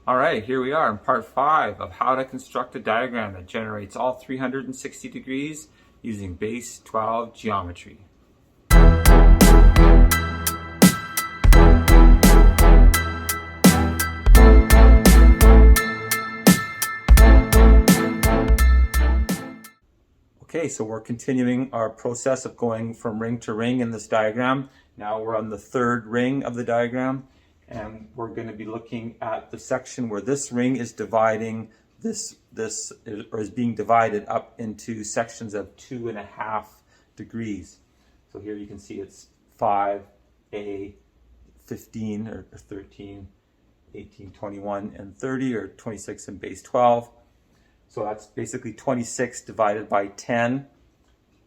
All right, here we are in part 5 of how to construct a diagram that generates all 360 degrees using base 12 geometry. Okay, so we're continuing our process of going from ring to ring in this diagram. Now we're on the third ring of the diagram, and we're going to be looking at the section where this ring is dividing or is being divided up into sections of 2.5 degrees. So here you can see it's 5A, 15 or 13, 18, 21, and 30, or 26 in base 12. So that's basically 26 divided by 10,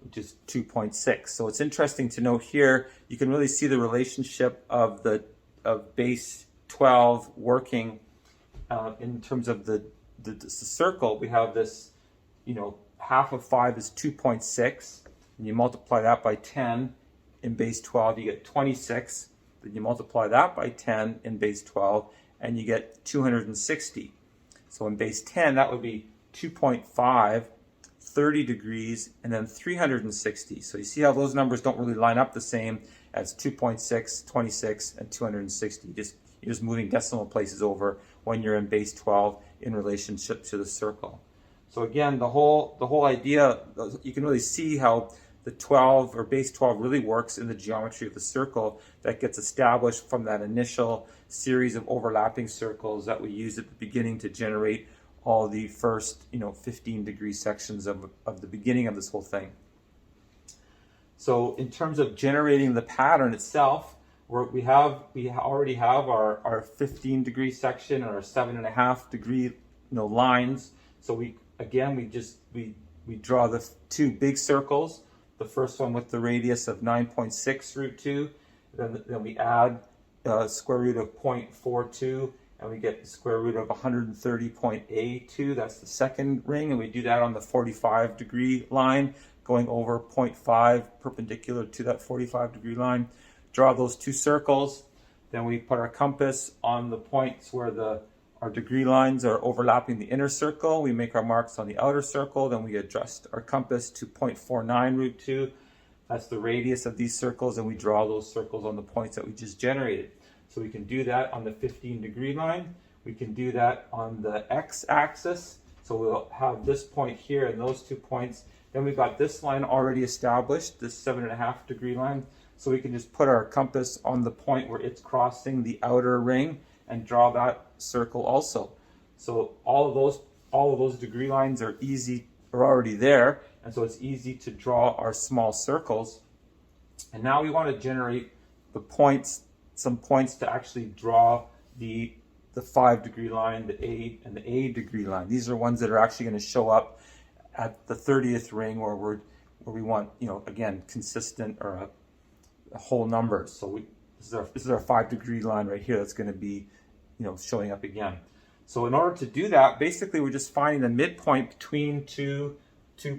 which is 2.6. So it's interesting to note here, you can really see the relationship of base 12 working in terms of the circle. We have this, half of 5 is 2.6, and you multiply that by 10 in base 12, you get 26. Then you multiply that by 10 in base 12, and you get 260. So in base 10, that would be 2.5, 30 degrees, and then 360. So you see how those numbers don't really line up the same as 2.6, 26, and 260. You're just moving decimal places over when you're in base 12 in relationship to the circle. So again, the whole idea, you can really see how the 12 or base 12 really works in the geometry of the circle that gets established from that initial series of overlapping circles that we used at the beginning to generate all the first 15 degree sections of the beginning of this whole thing. So in terms of generating the pattern itself, we already have our 15 degree section and our 7.5 degree lines. So we draw the two big circles, the first one with the radius of 9.6 root 2, then we add square root of 0.42, and we get the square root of 130.A2. That's the second ring, and we do that on the 45 degree line, going over 0.5 perpendicular to that 45 degree line. Draw those two circles, then we put our compass on the points where our degree lines are overlapping the inner circle. We make our marks on the outer circle, then we adjust our compass to 0.49 root 2. That's the radius of these circles, and we draw those circles on the points that we just generated. So we can do that on the 15 degree line. We can do that on the x-axis. So we'll have this point here and those 2 points. Then we've got this line already established, this 7.5 degree line. So we can just put our compass on the point where it's crossing the outer ring and draw that circle also. So all of those degree lines are already there, and so it's easy to draw our small circles. And now we want to generate some points to actually draw the 5 degree line, the A degree line. These are ones that are actually going to show up at the 30th ring, where we want, again, consistent or a whole number. So this is our 5 degree line right here that's going to be, showing up again. So in order to do that, basically we're just finding the midpoint between two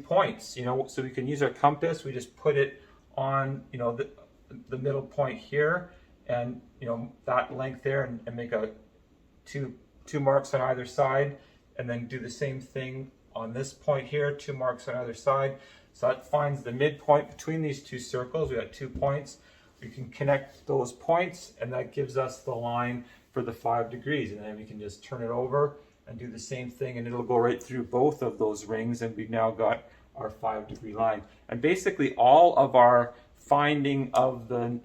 points. So we can use our compass. We just put it on, the middle point here, and that length there, and make two marks on either side, and then do the same thing on this point here, 2 marks on either side. So that finds the midpoint between these two circles. We got 2 points. We can connect those points, and that gives us the line for the 5 degrees. And then we can just turn it over and do the same thing, and it'll go right through both of those rings, and we've now got our 5 degree line. And basically all of our finding of the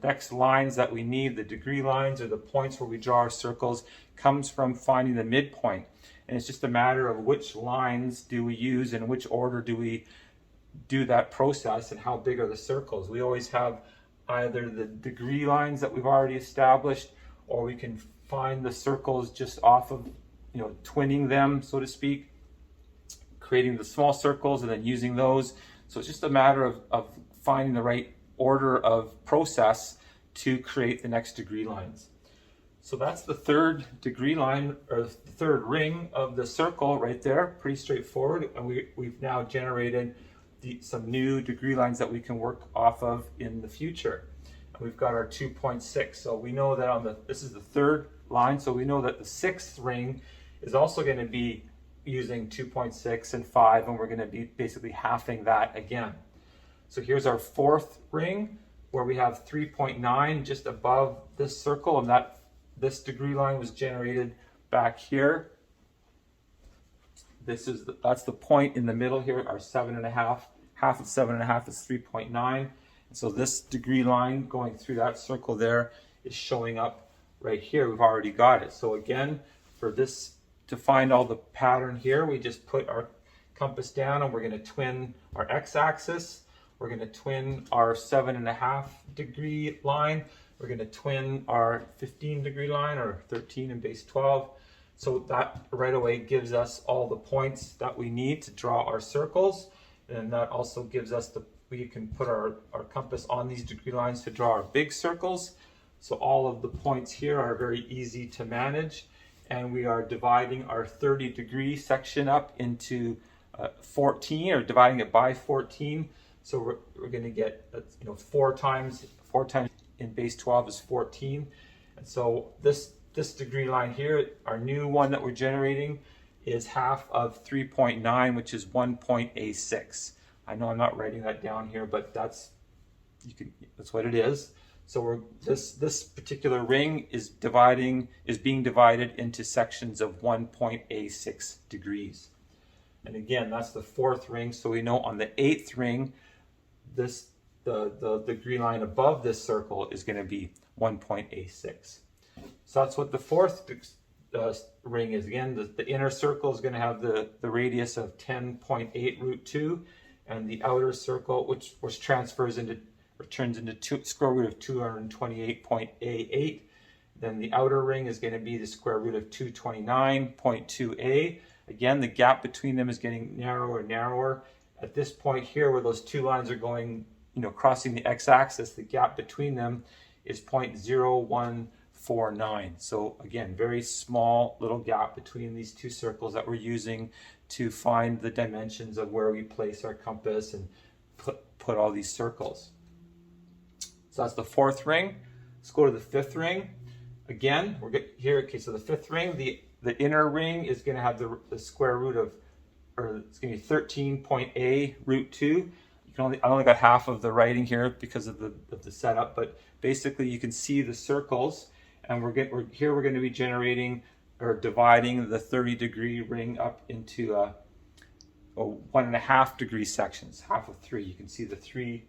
next lines that we need, the degree lines or the points where we draw our circles, comes from finding the midpoint. And it's just a matter of which lines do we use and which order do we do that process, and how big are the circles. We always have either the degree lines that we've already established, or we can find the circles just off of, twinning them, so to speak, creating the small circles and then using those. So it's just a matter of finding the right order of process to create the next degree lines. So that's the 3rd degree line, or the 3rd ring of the circle right there. Pretty straightforward, and we've now generated some new degree lines that we can work off of in the future. and we've got our 2.6. So we know that this is the third line, so we know that the sixth ring is also going to be using 2.6 and 5, and we're going to be basically halving that again. So here's our fourth ring, where we have 3.9 just above this circle, and this degree line was generated back here. That's the point in the middle here, our 7.5. Half of 7.5 is 3.9. And so this degree line going through that circle there is showing up right here. We've already got it. So again, for this, to find all the pattern here, we just put our compass down and we're going to twin our x-axis. We're going to twin our 7.5 degree line. We're going to twin our 15 degree line, or 13 in base 12. So that right away gives us all the points that we need to draw our circles. And that also gives us we can put our compass on these degree lines to draw our big circles. So all of the points here are very easy to manage. And we are dividing our 30 degree section up into 14, or dividing it by 14. So we're going to get, 4 times in base 12 is 14. And so this degree line here, our new one that we're generating, is half of 3.9, which is 1.86. I know I'm not writing that down here, but that's what it is. So this particular ring is being divided into sections of 1.86 degrees. And again, that's the fourth ring. So we know on the eighth ring, the degree line above this circle is going to be 1.86. So that's what the fourth ring is. Again, the inner circle is going to have the radius of 10.8 root 2, and the outer circle, which turns into square root of 228.88. Then the outer ring is going to be the square root of 229.2a. Again, the gap between them is getting narrower and narrower. At this point here, where those two lines are going, crossing the x-axis, the gap between them is 0.0149. So again, very small little gap between these two circles that we're using to find the dimensions of where we place our compass and put all these circles. So that's the fourth ring. Let's go to the fifth ring. Again, we're here. Okay, so the fifth ring, the inner ring is going to have the square root of, or it's going to be 13.a root 2. I only got half of the writing here because of the setup, but basically you can see the circles, and we're going to be generating or dividing the 30 degree ring up into 1.5 degree sections, half of 3. You can see the 3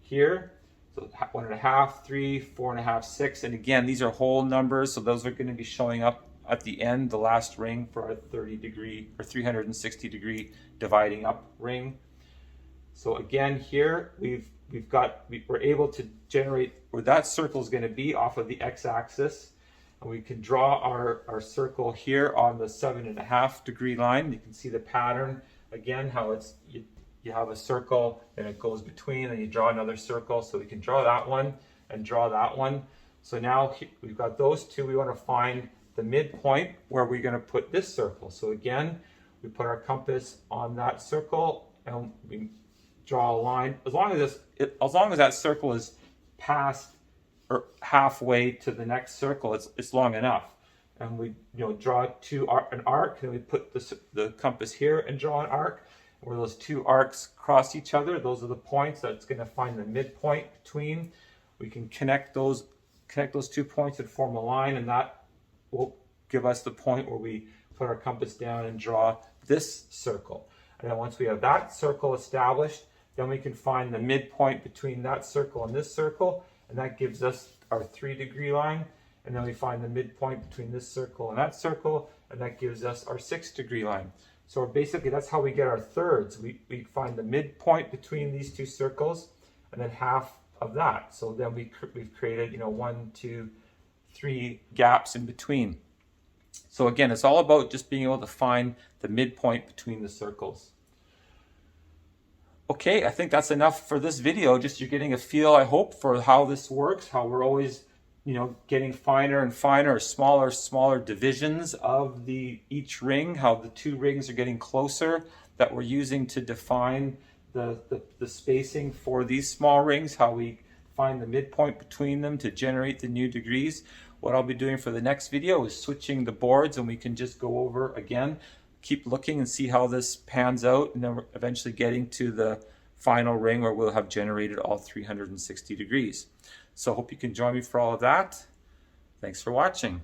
here. So 1.5, 3, 4.5, 6, and again, these are whole numbers, so those are going to be showing up at the end, the last ring for our 30 degree or 360 degree dividing up ring. So again, here we're able to generate where that circle is going to be off of the x-axis, and we can draw our circle here on the 7.5 degree line. You can see the pattern again, how you have a circle and it goes between, and you draw another circle. So we can draw that one and draw that one. So now we've got those two. We want to find the midpoint where we're going to put this circle. So again, we put our compass on that circle and we draw a line. As long as that circle is past or halfway to the next circle, it's long enough. And we draw an arc, and we put the compass here and draw an arc. Where those two arcs cross each other, those are the points that's going to find the midpoint between. We can connect those 2 points and form a line, and that will give us the point where we put our compass down and draw this circle. And then once we have that circle established, then we can find the midpoint between that circle and this circle, and that gives us our 3 degree line. And then we find the midpoint between this circle and that circle, and that gives us our 6 degree line. So basically that's how we get our thirds. We find the midpoint between these two circles and then half of that. So then we've created 1, 2, 3 gaps in between. So again, it's all about just being able to find the midpoint between the circles. Okay, I think that's enough for this video. Just you're getting a feel, I hope, for how this works, how we're always getting finer and finer, smaller divisions of each ring, how the 2 rings are getting closer that we're using to define the spacing for these small rings, how we find the midpoint between them to generate the new degrees. What I'll be doing for the next video is switching the boards, and we can just go over again, keep looking and see how this pans out, and then we're eventually getting to the final ring where we'll have generated all 360 degrees. So I hope you can join me for all of that. Thanks for watching.